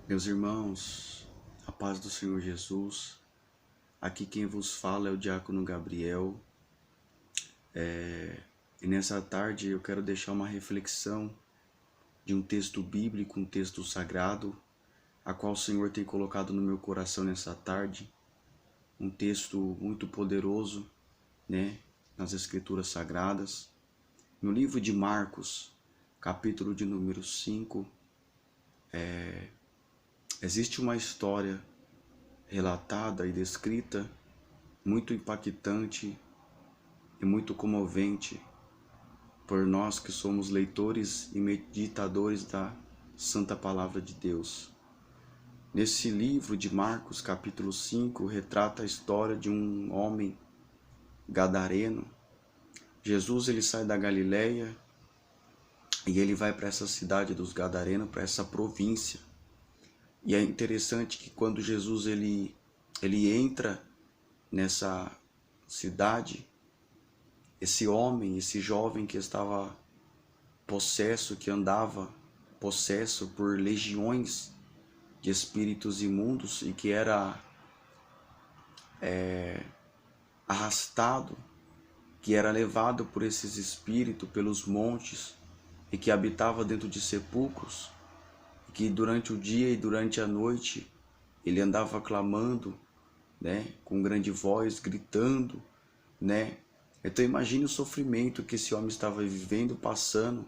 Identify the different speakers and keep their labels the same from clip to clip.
Speaker 1: Meus irmãos, a paz do Senhor Jesus, aqui quem vos fala é o diácono Gabriel, e nessa tarde eu quero deixar uma reflexão de um texto bíblico, um texto sagrado, a qual o Senhor tem colocado no meu coração nessa tarde, um texto muito poderoso, nas Escrituras Sagradas. No livro de Marcos, capítulo de número 5, existe uma história relatada e descrita muito impactante e muito comovente por nós que somos leitores e meditadores da Santa Palavra de Deus. Nesse livro de Marcos, capítulo 5, retrata a história de um homem gadareno. Jesus ele sai da Galileia e ele vai para essa cidade dos Gadarenos, para essa província. E é interessante que quando Jesus ele entra nessa cidade, esse homem, esse jovem que estava possesso, que andava possesso por legiões de espíritos imundos e que era arrastado, que era levado por esses espíritos pelos montes e que habitava dentro de sepulcros, e que durante o dia e durante a noite ele andava clamando, com grande voz, gritando, Então imagine o sofrimento que esse homem estava vivendo, passando,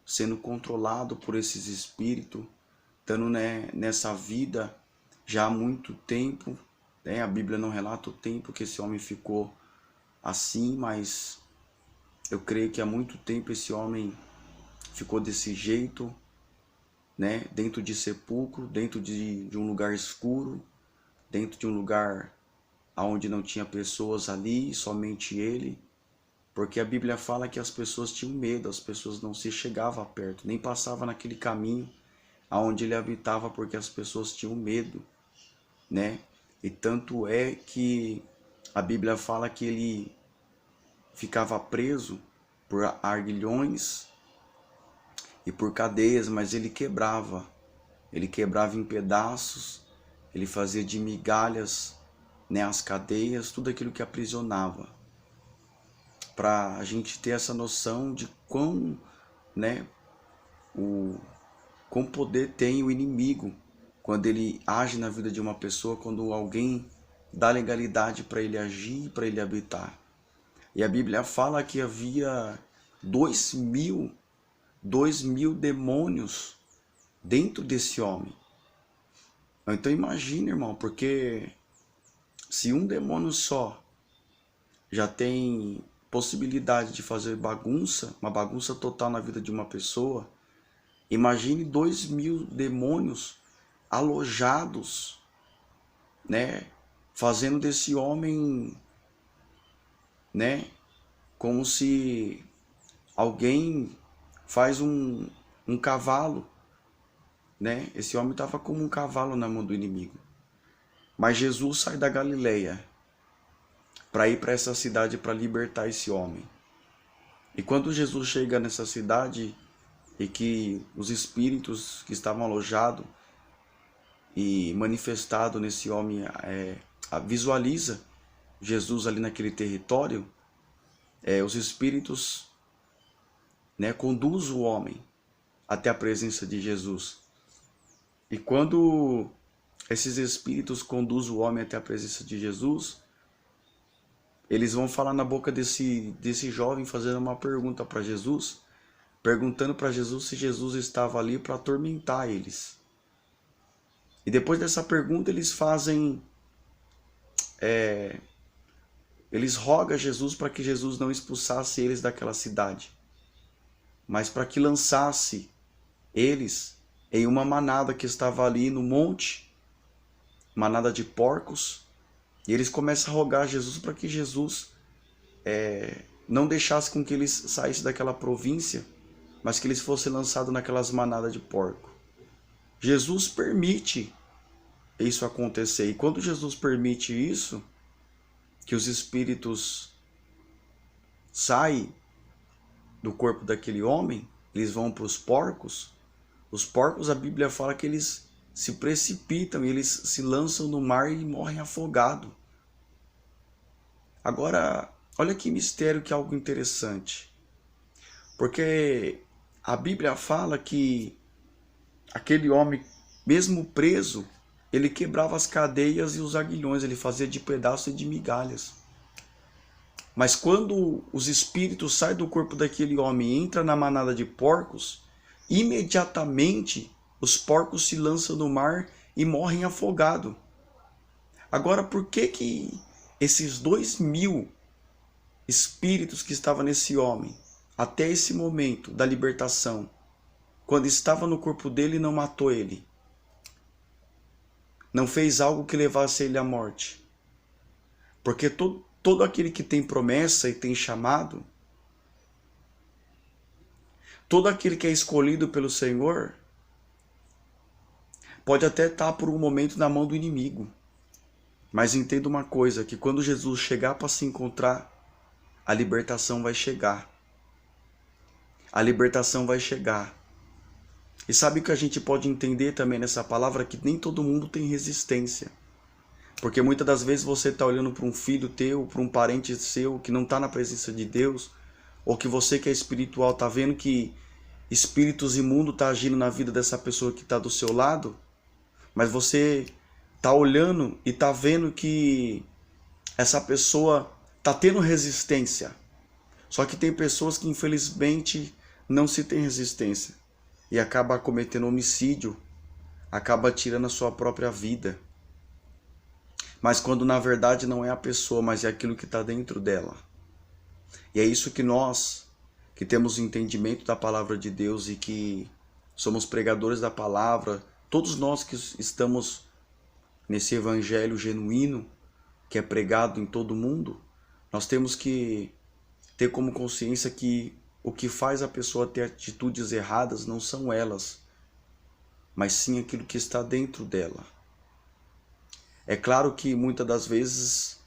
Speaker 1: sendo controlado por esses espíritos, estando nessa vida já há muito tempo. A Bíblia não relata o tempo que esse homem ficou assim, mas eu creio que há muito tempo esse homem ficou desse jeito, dentro de sepulcro, dentro de um lugar escuro, dentro de um lugar onde não tinha pessoas ali, somente ele. Porque a Bíblia fala que as pessoas tinham medo, as pessoas não se chegavam perto, nem passavam naquele caminho aonde ele habitava, porque as pessoas tinham medo, E tanto é que a Bíblia fala que ele ficava preso por arguilhões e por cadeias, mas ele quebrava em pedaços, ele fazia de migalhas, as cadeias, tudo aquilo que aprisionava, para a gente ter essa noção de quão poder tem o inimigo quando ele age na vida de uma pessoa, quando alguém dá legalidade para ele agir, para ele habitar. E a Bíblia fala que havia 2.000 demônios dentro desse homem. Então imagina, irmão, porque se um demônio só já tem possibilidade de fazer bagunça, uma bagunça total na vida de uma pessoa, imagine 2.000 demônios alojados, fazendo desse homem, como se alguém faz um cavalo, Esse homem estava como um cavalo na mão do inimigo. Mas Jesus sai da Galileia para ir para essa cidade para libertar esse homem. E quando Jesus chega nessa cidade e que os espíritos que estavam alojados e manifestados nesse homem visualiza Jesus ali naquele território, os espíritos conduzem o homem até a presença de Jesus. E quando esses espíritos conduzem o homem até a presença de Jesus, eles vão falar na boca desse jovem, fazendo uma pergunta para Jesus, perguntando para Jesus se Jesus estava ali para atormentar eles. E depois dessa pergunta eles fazem, eles rogam a Jesus para que Jesus não expulsasse eles daquela cidade, mas para que lançasse eles em uma manada que estava ali no monte, manada de porcos. E eles começam a rogar a Jesus para que Jesus não deixasse com que eles saíssem daquela província, mas que eles fossem lançados naquelas manadas de porco. Jesus permite isso acontecer. E quando Jesus permite isso, que os espíritos saem do corpo daquele homem, eles vão para os porcos. Os porcos, a Bíblia fala que eles se precipitam e eles se lançam no mar e morrem afogados. Agora, olha que mistério, que algo interessante. Porque a Bíblia fala que aquele homem, mesmo preso, ele quebrava as cadeias e os aguilhões, ele fazia de pedaços e de migalhas. Mas quando os espíritos saem do corpo daquele homem e entram na manada de porcos, imediatamente os porcos se lançam no mar e morrem afogados. Agora, por que esses 2.000 espíritos que estavam nesse homem, até esse momento da libertação, quando estava no corpo dele, não matou ele? Não fez algo que levasse ele à morte? Porque todo aquele que tem promessa e tem chamado, todo aquele que é escolhido pelo Senhor, pode até estar por um momento na mão do inimigo. Mas entenda uma coisa, que quando Jesus chegar para se encontrar, a libertação vai chegar. A libertação vai chegar. E sabe o que a gente pode entender também nessa palavra? Que nem todo mundo tem resistência. Porque muitas das vezes você está olhando para um filho teu, para um parente seu que não está na presença de Deus, ou que você que é espiritual está vendo que espíritos imundos estão agindo na vida dessa pessoa que está do seu lado, mas você está olhando e está vendo que essa pessoa está tendo resistência. Só que tem pessoas que infelizmente não se tem resistência e acaba cometendo homicídio, acaba tirando a sua própria vida. Mas quando na verdade não é a pessoa, mas é aquilo que está dentro dela. E é isso que nós, que temos entendimento da palavra de Deus e que somos pregadores da palavra, todos nós que estamos nesse evangelho genuíno, que é pregado em todo mundo, nós temos que ter como consciência que o que faz a pessoa ter atitudes erradas não são elas, mas sim aquilo que está dentro dela. É claro que muitas das vezes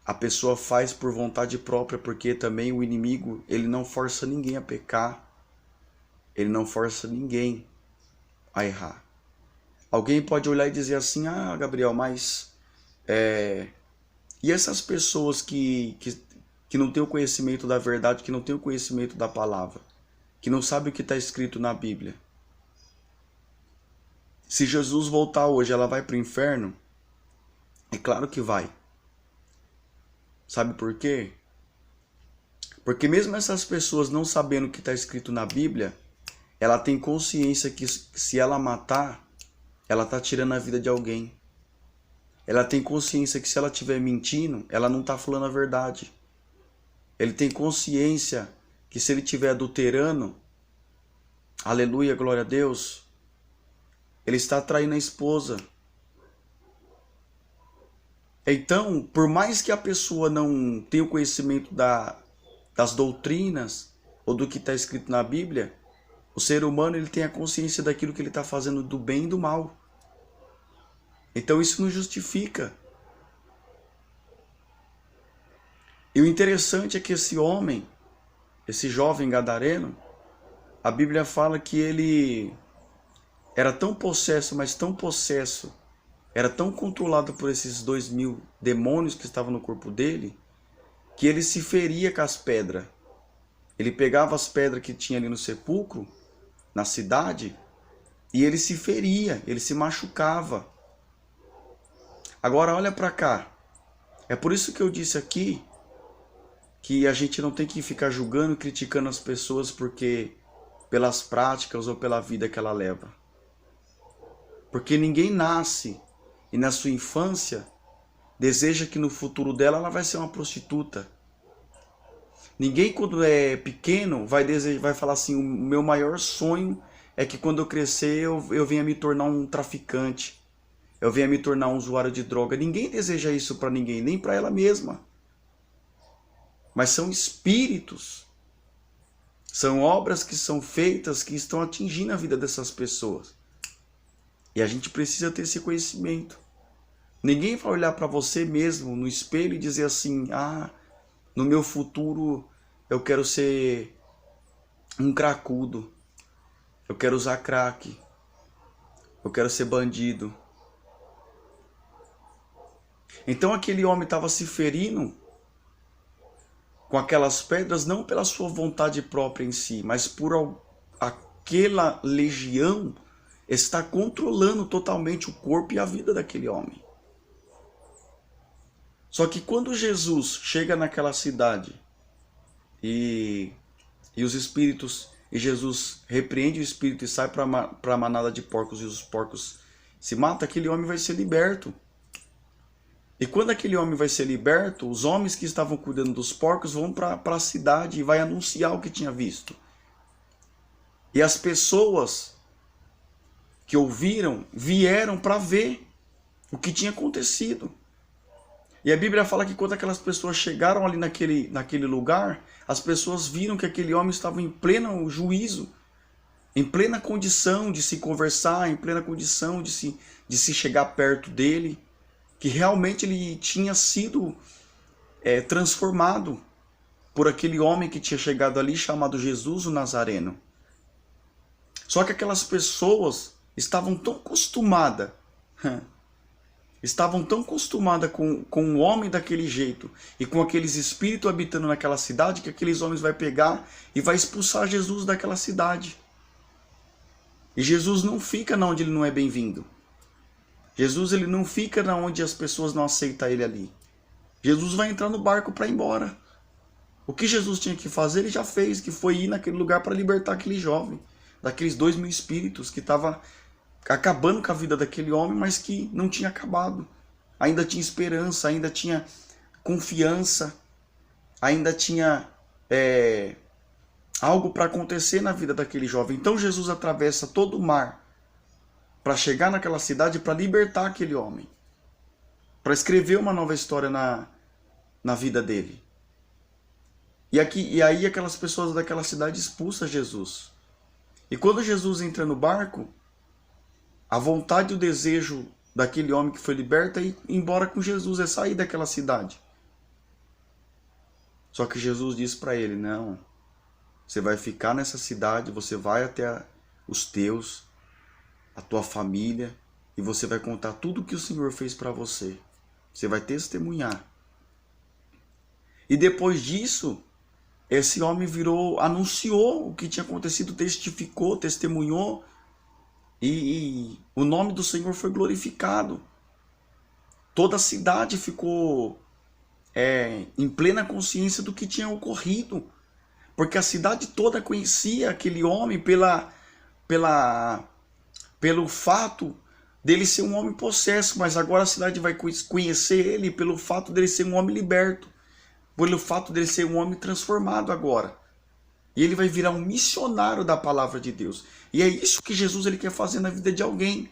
Speaker 1: a pessoa faz por vontade própria, porque também o inimigo, ele não força ninguém a pecar, ele não força ninguém a errar. Alguém pode olhar e dizer assim, ah, Gabriel, mas e essas pessoas que não têm o conhecimento da verdade, que não têm o conhecimento da palavra, que não sabem o que está escrito na Bíblia? Se Jesus voltar hoje, ela vai para o inferno? É claro que vai. Sabe por quê? Porque mesmo essas pessoas não sabendo o que está escrito na Bíblia, ela tem consciência que se ela matar, ela está tirando a vida de alguém. Ela tem consciência que se ela estiver mentindo, ela não está falando a verdade. Ele tem consciência que se ele estiver adulterando, aleluia, glória a Deus, ele está traindo a esposa. Então, por mais que a pessoa não tenha o conhecimento das doutrinas ou do que está escrito na Bíblia, o ser humano ele tem a consciência daquilo que ele está fazendo do bem e do mal. Então isso não justifica. E o interessante é que esse homem, esse jovem gadareno, a Bíblia fala que ele era tão possesso, mas tão possesso, era tão controlado por esses 2.000 demônios que estavam no corpo dele, que ele se feria com as pedras. Ele pegava as pedras que tinha ali no sepulcro, na cidade, e ele se feria, ele se machucava. Agora olha para cá. É por isso que eu disse aqui que a gente não tem que ficar julgando e criticando as pessoas porque pelas práticas ou pela vida que ela leva. Porque ninguém nasce e na sua infância deseja que no futuro dela ela vai ser uma prostituta. Ninguém quando é pequeno vai falar assim, o meu maior sonho é que quando eu crescer eu venha me tornar um traficante. Eu venha me tornar um usuário de droga. Ninguém deseja isso para ninguém, nem para ela mesma. Mas são espíritos. São obras que são feitas que estão atingindo a vida dessas pessoas. E a gente precisa ter esse conhecimento. Ninguém vai olhar para você mesmo no espelho e dizer assim, ah, no meu futuro eu quero ser um cracudo. Eu quero usar crack. eu quero ser bandido. Então aquele homem estava se ferindo com aquelas pedras não pela sua vontade própria em si, mas por aquela legião está controlando totalmente o corpo e a vida daquele homem. Só que quando Jesus chega naquela cidade e os espíritos, e Jesus repreende o espírito e sai para a manada de porcos e os porcos se matam, aquele homem vai ser liberto. E quando aquele homem vai ser liberto, os homens que estavam cuidando dos porcos vão para a cidade e vai anunciar o que tinha visto. E as pessoas que ouviram vieram para ver o que tinha acontecido. E a Bíblia fala que quando aquelas pessoas chegaram ali naquele lugar, as pessoas viram que aquele homem estava em pleno juízo, em plena condição de se conversar, em plena condição de se chegar perto dele, que realmente ele tinha sido transformado por aquele homem que tinha chegado ali, chamado Jesus o Nazareno. Só que aquelas pessoas estavam tão acostumadas com o homem daquele jeito e com aqueles espíritos habitando naquela cidade, que aqueles homens vão pegar e vai expulsar Jesus daquela cidade. E Jesus não fica onde ele não é bem-vindo. Jesus ele não fica onde as pessoas não aceitam ele ali. Jesus vai entrar no barco para ir embora. O que Jesus tinha que fazer, ele já fez, que foi ir naquele lugar para libertar aquele jovem, daqueles 2.000 espíritos que estavam acabando com a vida daquele homem, mas que não tinha acabado. Ainda tinha esperança, ainda tinha confiança, ainda tinha algo para acontecer na vida daquele jovem. Então Jesus atravessa todo o mar para chegar naquela cidade, para libertar aquele homem, para escrever uma nova história na vida dele. E aí aquelas pessoas daquela cidade expulsam Jesus. E quando Jesus entra no barco, a vontade e o desejo daquele homem que foi liberto é ir embora com Jesus, é sair daquela cidade. Só que Jesus diz para ele, não, você vai ficar nessa cidade, você vai até os teus, a tua família, e você vai contar tudo o que o Senhor fez para você. Você vai testemunhar. E depois disso, esse homem anunciou o que tinha acontecido, testificou, testemunhou, e o nome do Senhor foi glorificado. Toda a cidade ficou em plena consciência do que tinha ocorrido, porque a cidade toda conhecia aquele homem pelo fato dele ser um homem possesso, mas agora a cidade vai conhecer ele pelo fato dele ser um homem liberto, pelo fato dele ser um homem transformado agora. E ele vai virar um missionário da palavra de Deus. E é isso que Jesus ele quer fazer na vida de alguém.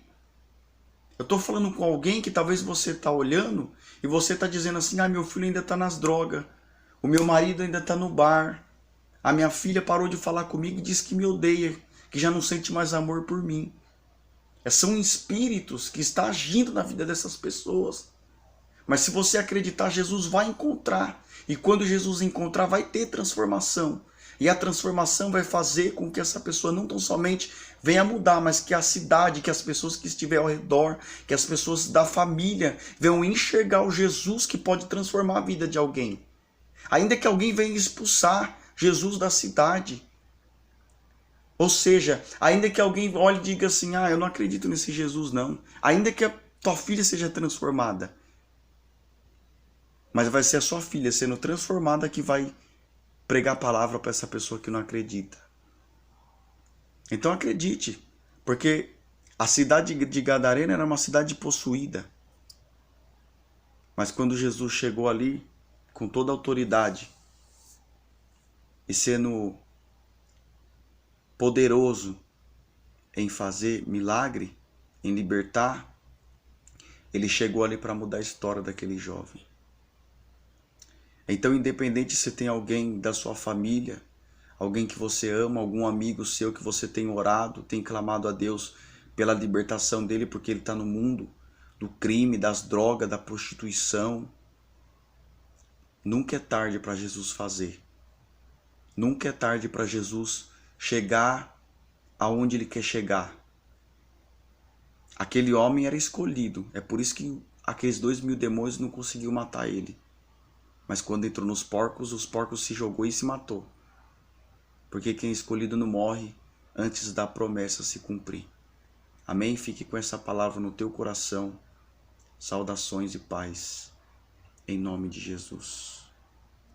Speaker 1: Eu estou falando com alguém que talvez você está olhando e você está dizendo assim, meu filho ainda está nas drogas, o meu marido ainda está no bar, a minha filha parou de falar comigo e disse que me odeia, que já não sente mais amor por mim. São espíritos que estão agindo na vida dessas pessoas. Mas se você acreditar, Jesus vai encontrar. E quando Jesus encontrar, vai ter transformação. E a transformação vai fazer com que essa pessoa não tão somente venha mudar, mas que a cidade, que as pessoas que estiverem ao redor, que as pessoas da família venham enxergar o Jesus que pode transformar a vida de alguém. Ainda que alguém venha expulsar Jesus da cidade. Ou seja, ainda que alguém olhe e diga assim, eu não acredito nesse Jesus não. Ainda que a tua filha seja transformada. Mas vai ser a sua filha sendo transformada que vai pregar a palavra para essa pessoa que não acredita. Então acredite, porque a cidade de Gadarena era uma cidade possuída. Mas quando Jesus chegou ali, com toda a autoridade, e sendo poderoso em fazer milagre, em libertar, ele chegou ali para mudar a história daquele jovem. Então, independente se tem alguém da sua família, alguém que você ama, algum amigo seu que você tem orado, tem clamado a Deus pela libertação dele, porque ele está no mundo do crime, das drogas, da prostituição. Nunca é tarde para Jesus fazer. Nunca é tarde para Jesus chegar aonde ele quer chegar. Aquele homem era escolhido, é por isso que aqueles 2.000 demônios não conseguiu matar ele. Mas quando entrou nos porcos, os porcos se jogou e se matou. Porque quem é escolhido não morre antes da promessa se cumprir. Amém? Fique com essa palavra no teu coração. Saudações e paz. Em nome de Jesus.